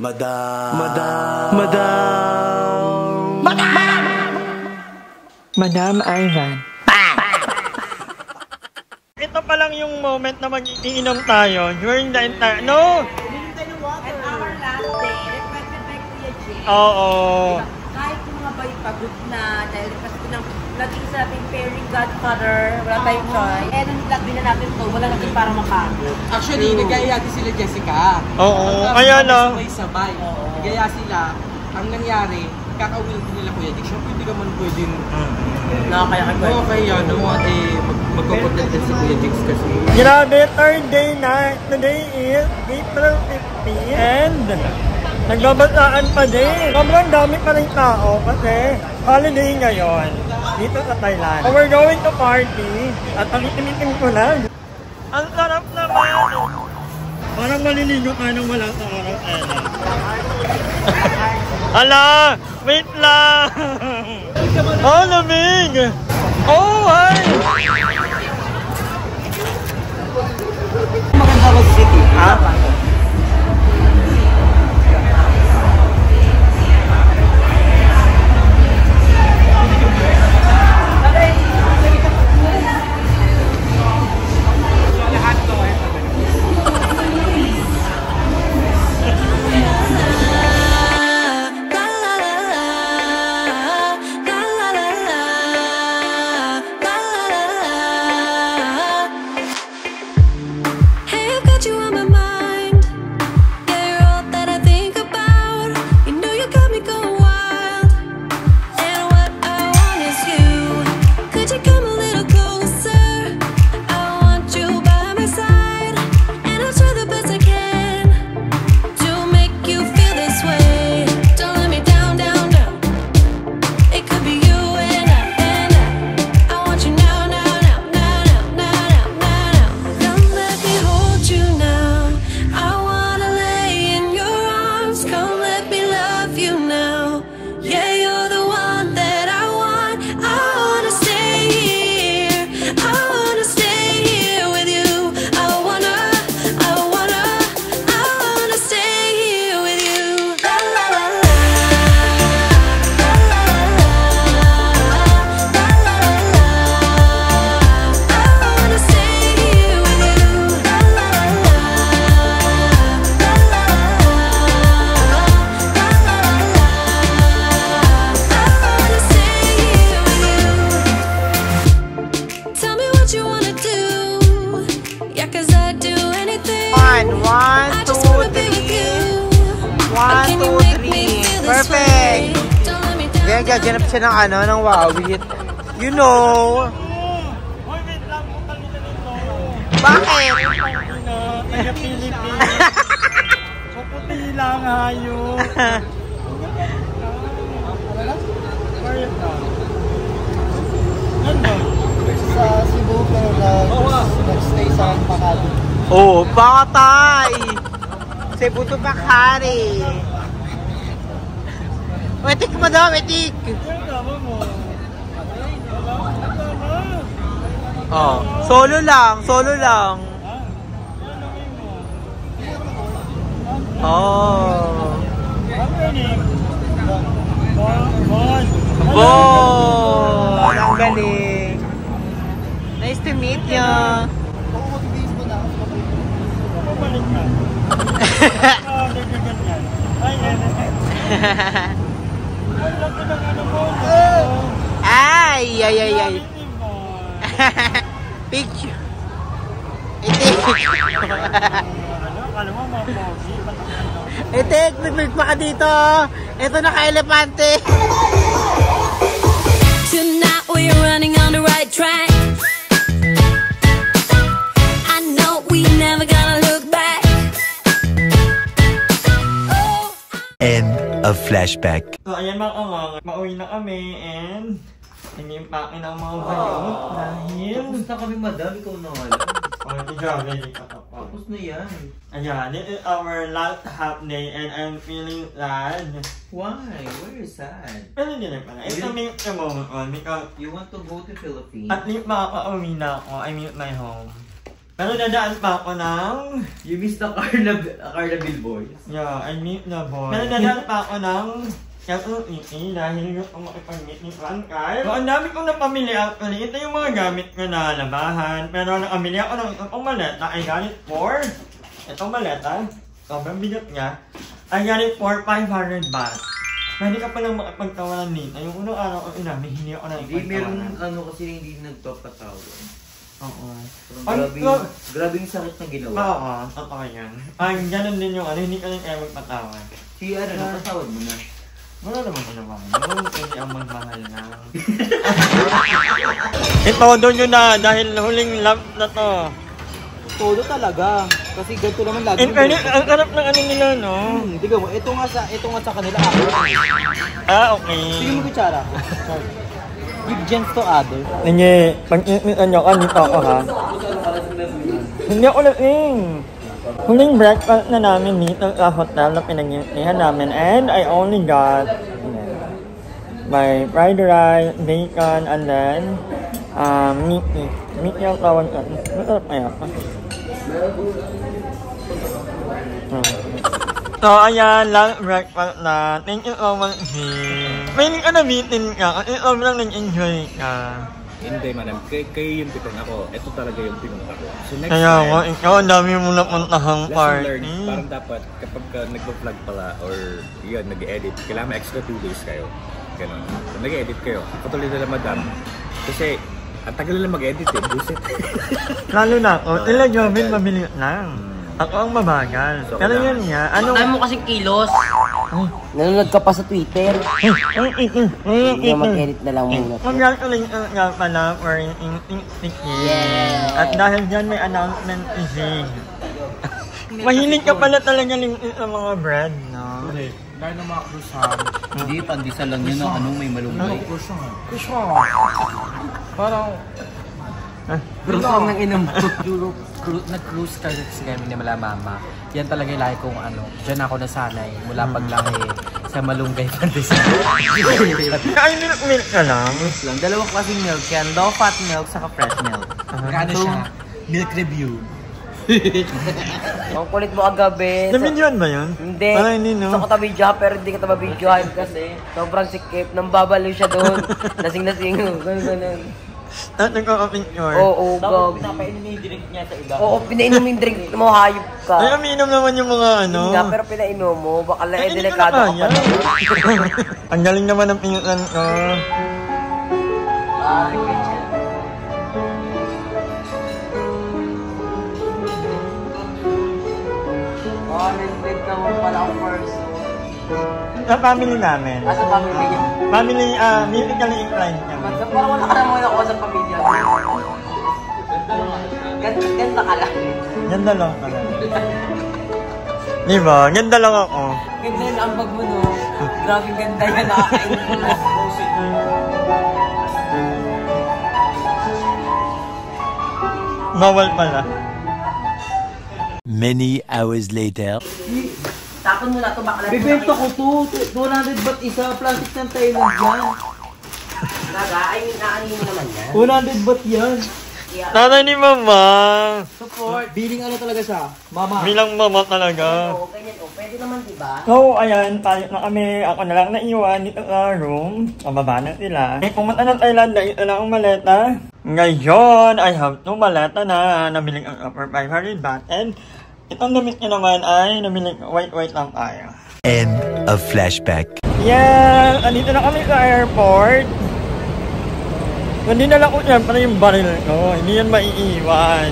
Madam Ivan. Ito pa lang yung moment na mag-iinom tayo during the entire... No! At our last day, requested by Kuya Jay. Oo. Kahit yung mga bay pagod na, dahil request ko ng laging sa ating pairing godfather, wala tayong choice. Eh, nung lagyan na natin to, wala natin para makakot. Actually, nagaya din sila Jessica. Oo. Ayan na. Sabay-sabay. Nagaya sila. Ang nangyari, kakawin din nila Kuya Dick. Siyempre, hindi ka man pwedeng... Nakakaya ka. Oo, kaya naman magpapunta din si Kuya Dick kasi. Grabe, third day na. Today is April 15 and nagbabasaan pa din. Sobrang dami pa rin tao kasi holiday ngayon dito sa Thailand. So we're going to party at ang itim-itim ko lang. Ang sarap naman. Parang maliligo ka nang wala sa araw. Ala! Wait lang! Oh, lamig! Oh, hi! Maganda ba city? Ha? Perfect! Ganyan, gaganap siya ng ano, ng wawit. You know. Hoy, wait lang. Bakit? Taga-Philippines. Kaputi lang, hayop. Sa Cebu pero nag-stay sa Makati. Oh, patay! Cebu to Bakari. Etik mo daw, etik! Oh, solo lang, solo lang. Oh. Bon! Ang galing. Nice to meet you. Ay, ay, ay, ay. Picture. Itik. Itik, bibig pa ka dito. Ito naka-elepante. Tonight we're running on the right track. I know we never gonna look back. End of flashback. So ayan mga kamang, mauwi na kami and nag-impake na ang mga bayot dahil... Tapos na kami madam, ikaw na wala. Oh, ready ka pa. Tapos na yan. Ayan, this is our last half day and I'm feeling sad. Why? Where is that? Pero hindi na pala. It's a moment on because You want to go to Philippines? at least makaka-uwi na ako. I mean my home. Pero dadaan pa ako ng... You missed the Carnabil boys. Yeah, I meet the boy. Pero dadaan pa ako ng... dahil gusto ko makipag-meet ni Frankai. So, ang dami kong napamili actually. Ito yung mga gamit ko na labahan. Pero nakamili ako ng itong maleta. I got it for... Itong maleta. Sobrang bigat niya. I got it for 500 baht. Pwede ka palang makipagtawanan nito. Yung unang araw ko hindi ako Hindi, meron nakipagtawanan. kasi hindi nagpapatawa. Oo. Grabing sakit na ginawa. Oo, totoo yan. Ay, ganun din yung hindi ka lang kaya magpatawad. Si napatawad mo na. Wala naman ginawa yun. Hindi ang magmahal na. Ito, doon yun na. Dahil huling lap na to. Todo talaga. Kasi ganito naman lagi. Ang sarap ng ano nila, no? Tiga mo, ito nga sa kanila. Okay. Sige mo kutsara ko. Give gems to others. Hindi, pag-iitan nyo ka, dito ako ha. Hindi ako lasing. Huling breakfast na namin dito sa hotel na pinag-iitan namin. And I only got my fried rice, bacon, and then meat. Meat yung tawag ka. Masarap na yan. So, ayan lang breakfast na. Thank you so much. May ka na-meetin ka kasi sobrang nag-enjoy ka. Hindi, madam. Kayo yung pitong ako. Ito talaga yung pinunta ko. So next Kaya time, nga, ikaw ang dami mo napuntahang lesson party. learned. Parang dapat kapag nagpa-vlog pala or yun, nag-edit, kailangan may extra 2 days kayo. Ganun. So, nag-edit kayo. Katulad na madam. Kasi, ang tagal na mag-edit eh. Buset. Lalo na ako, tila Jovin mabilis lang. Ako ang mabagal. So, Pero yun nga, ano... Ano mo kasing kilos? Nanonood ka pa sa Twitter. Hindi mag-edit na lang muna. Congratulations nga pala for yung Yeah. At dahil dyan may announcement si Mahilig ka pala talaga sa mga bread, no? Dahil ng mga croissant. Hindi, pandesal lang yun. Anong may malunggay? Croissant. Parang... Croissant ng inam. Nag-cruise kasi kami ni Mala Mama. Yan talaga yung laki kong ano. Diyan ako nasanay. Mula paglaki sa malunggay pandesal. Ay, milk ka lang? Lang. Dalawang klaseng milk yan. Low fat milk saka fresh milk. Magkano siya? Milk review. Ang kulit mo kagabi. Na-videoan ba yun? Hindi. Parang hindi, no? Gusto ko ta-video pero hindi ka ta-videohan kasi sobrang sikip. Nambabalo siya doon. Lasing-lasing. Ganun. At nagkaka-picture? Oo, gag. Pinapainom yung drink niya sa iba. Oo, pinainom yung drink mo, hayop ka. Ay, umiinom naman yung mga ano. Hindi nga, pero pinainom mo. Baka lang Ay, hindi ko delikado ka na pa. kaya. Ang galing naman ng pingutan ko. Ay, ganyan. Oh, nandit naman pala ang person. Sa family namin. Sa family niya. Family, musically inclined kami. Parang wala ka naman ako sa pamilya. Ganda ka lang. Ganda lang pala. Diba? Ganda lang ako. Ganda yung ambag mo, no? Grabing ganda yan. Nakakain ko na. Bawal pala. Many hours later. Tapon mo na ito, bakla. Bibenta ko to. 200 baht isa. Plastic ng Thailand yan. Naga, ay naanin mo naman yan. 100 baht yan. Nanay ni Mama. Support. Biling ano talaga siya? Mama. Bilang mama talaga. Oo, ganyan. O, pwede naman, diba? So, ayan, tayo na kami. Ako na lang naiwan dito sa room. Pababa na sila. Eh, pumunta ng Thailand, ito lang ang maleta. Ngayon, I have 2 maleta na nabiling ang upper 500 baht. And, itong damit niya naman ay nabiling white lang tayo. End of flashback. Yeah, andito na kami sa airport. Nandito na ko siyempre yung baril ko. Hindi yan maiiwan.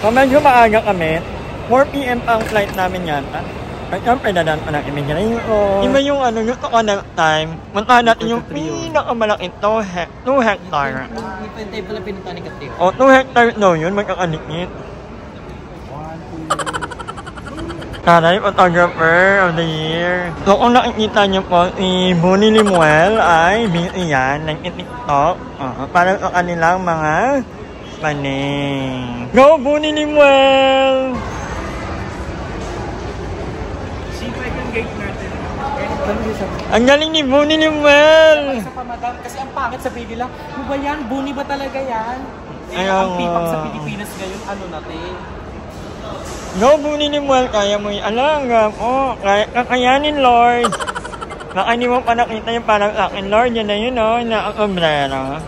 So, medyo maaga kami. 4 PM ang flight namin yata. At siyempre, dadaan pa ng immigration. Iba yung ano, yung next time, puntahan natin yung pinakamalaki 2 hectare. Ipantay pala pinunta ni Kateo. O, 2 hectare no yun, magkakanikit. Taray, photographer of the year. So kung nakikita niyo po, si Bonnie Limuel ay busy yan, nag-tiktok para sa kanilang mga paning. Go, Bonnie Limuel! Ang galing ni Bonnie Limuel! Isa pa madam, kasi ang pangit sa baby lang. Ano ba yan? Buni ba talaga yan? Ayaw Ang pipak sa nga. Pilipinas ngayon, ano natin? Go, Buninimuel, kaya mo yung alangam. Oh, kakayanin, Lord. Baka hindi mo pa nakita yung parang akin, Lord. Yan na yun, oh, na ang umbrella.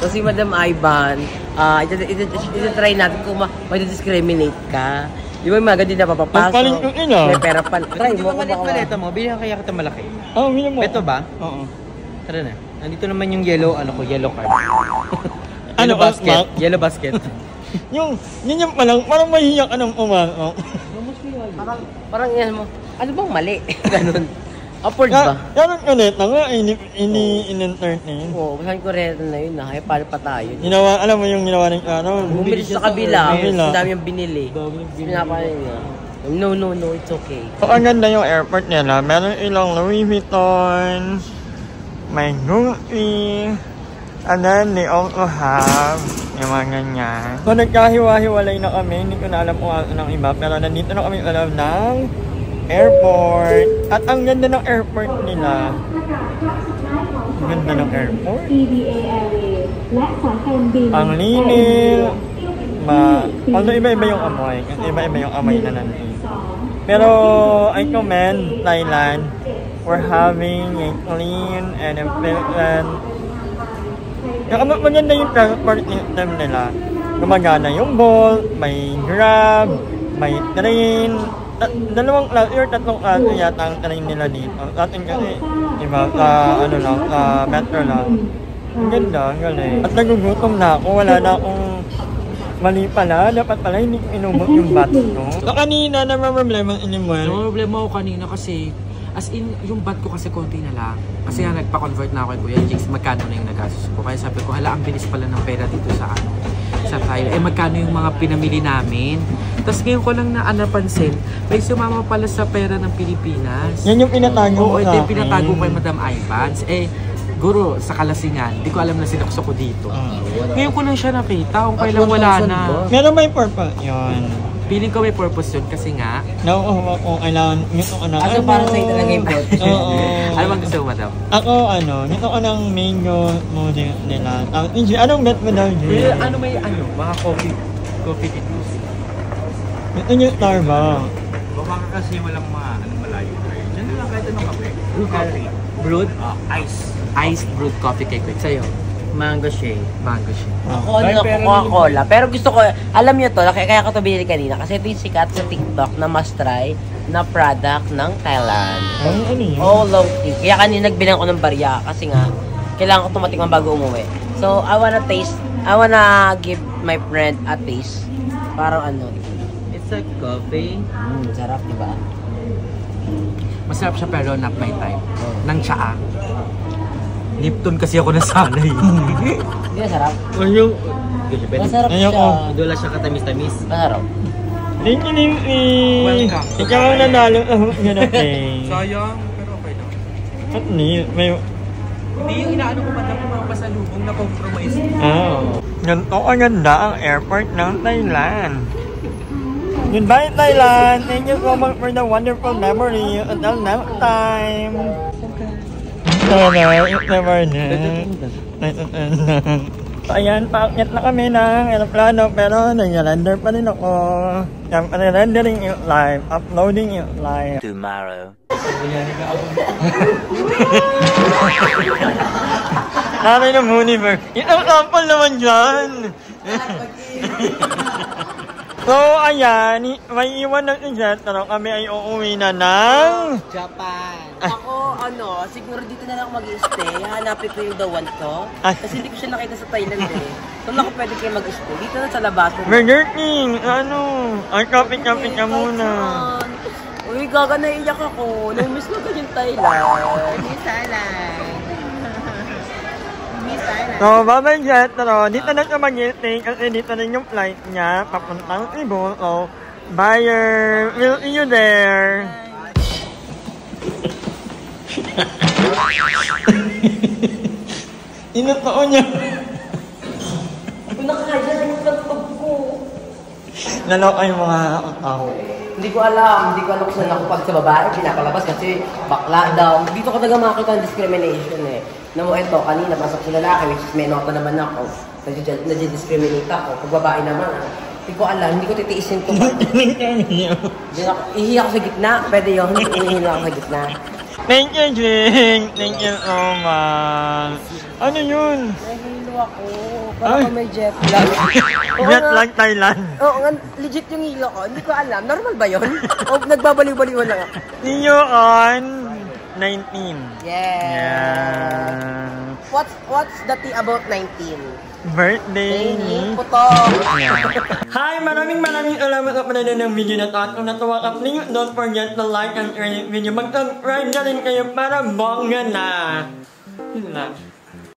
So si Madam Ivan, ito-try natin kung ma-discriminate ka. Di ba yung mga ganyan na papapasok? Magpaling yung ina. May pera pa. Try Hindi mo ba kung maliit baka. maleta mo? Bilhan kaya kita malaki. Oh, hindi mo. Ito ba? Oo. Tara na. Nandito naman yung yellow, yellow card. Ano, Yellow basket. Mark? Yellow basket. Yung palang, parang mahiyak ka ng umarok. Parang yan mo. Ano bang mali? Ganun. Upward ba? Yan ang kaleta nga, in-entertain. Oo, masabi ko rin na yun na. Ay, paano pa tayo? Ginawa, alam mo yung ginawa ng ano? Bumili sa kabila. Kabila. Ang dami yung binili. Pinapanin niya. No, it's okay. So, ang ganda yung airport nila. Meron ilang Louis Vuitton, may Gucci, and then they also have yung mga ganyan. So, nagkahiwa-hiwalay na kami. Hindi ko na alam kung ano ng iba. Pero nandito na kami alam ng airport. At ang ganda ng airport nila. Ang ganda ng airport. Ang linis. Although iba-iba yung amoy. Kasi iba-iba yung amoy na nandito. Pero I commend Thailand for having a clean and a pleasant. Maganda yung transport system nila. Gumagana yung Bolt, may Grab, may train. Tatlong klase yata ang train nila dito. Atin kasi, iba, metro lang. Ang ganda, ang galing. At nagugutom na ako, wala na akong mali pala. Dapat pala hindi ko inumot yung bat ko. So kanina, problema inimuel. Problema ko kanina kasi, as in, yung bat ko kasi konti na lang. Kasi nga nagpa-convert na ako kay Kuya Jigs, magkano na yung nagastos ko. Kaya sabi ko, hala, ang bilis pala ng pera dito sa Thailand. Magkano yung mga pinamili namin. Tapos ngayon ko lang napansin, may sumama pala sa pera ng Pilipinas. Yan yung pinatago mo sa akin. Pinatago ko kay Madam Ivans. Guro, sa Kalasingan, hindi ko alam na sinakso ko dito. Ngayon ko lang siya nakita, kung kailan wala na. Meron may purpose yun. Feeling ko may purpose yun kasi nga. Nauuhawa ko kailangan nito ka na. Ano para sa'yo talaga yung purpose? Oo. Ano bang gusto mo, Madam? Ako, nito ka ng mango model nila. Anong bet mo daw, Jay? Ano may mga coffee dito. Ito yung Starbucks. Baka kasi walang malayo. Diyan na lang kahit anong kape. Coffee. Brewed? Ice. Iced brewed coffee cake. Sa'yo? Mango shake. Mango shake. Ako, Coca-Cola. Pero gusto ko, alam nyo to, kaya ko to binili kanina. Kasi ito yung sikat sa TikTok na must try na product ng Thailand. Ano yun? Oh, long tea. Kaya kanina nagbilang ko ng barya kasi nga, kailangan ko tumatikman bago umuwi. So, I wanna give my friend a taste. Parang It's a coffee. Sarap, diba? Masarap siya pero not my type. Nang tsaa. Lipton kasi ako nasanay. Hindi na sarap. Masarap siya. Wala siya katamis-tamis. Masarap. Thank you, Limpy. Welcome. Ikaw ang nanalo. Ganun eh. Sayang, pero okay lang. At may... Hindi yung inaano ko man lang yung mga pasalubong na compromise. Ganito kaganda ang airport ng Thailand. Goodbye, Thailand! Thank you so much for the wonderful memory. Until next time! It's never na. So, ayan, paakyat na kami ng aeroplano pero nag-render pa rin ako. Rendering it live, uploading it live. Tomorrow. Nanay ng Univer. Itang sample naman dyan! So, ayan, may iwan ng jet, pero kami ay uuwi na ng... Japan. Ako, siguro dito na lang mag-i-stay. Hanapin ko yung the one ko. Kasi hindi ko siya nakita sa Thailand eh. So, ako pwede kayo mag-stay. Dito na sa labas. Burger King, ay kapit-kapit ka muna. Uy, gaga, naiiyak ako. Namiss ko yung Thailand. Miss Thailand. So, bye-bye jet, pero dito na siya mag-stay kasi dito na yung flight niya, papuntang Cebu. So, bye, we'll see you there. Inotoo niya. Nakakaya na yung pagpag ko. naloka yung mga tao. Hindi ko alam kung saan ako pag sa babae, pinapalabas kasi bakla daw. Dito ka talaga makakita ng discrimination eh. Na mo ito, kanina pasok sa lalaki, which is may nota naman ako. Nadi-discriminate ako. Pag babae naman, hindi ko alam, hindi ko titiisin to. Ihi ako sa gitna, pwede yun. Ihi ako sa gitna. Thank you, Jing. Thank you so much. Ano yun? Nahilo ako. Parang may jet lag. Jet lag Thailand. Oo nga, legit yung hilo ko. Hindi ko alam. Normal ba yun? O nagbabaliw-baliwan lang ako? See you on 19. Yeah. What's the tea about 19? Birthday ni Puto. Hi! Maraming salamat sa panonood ng video na to. At kung natuwa ka, please don't forget to like and share this video. Mag-subscribe na rin kayo para bongga na. Yun lang.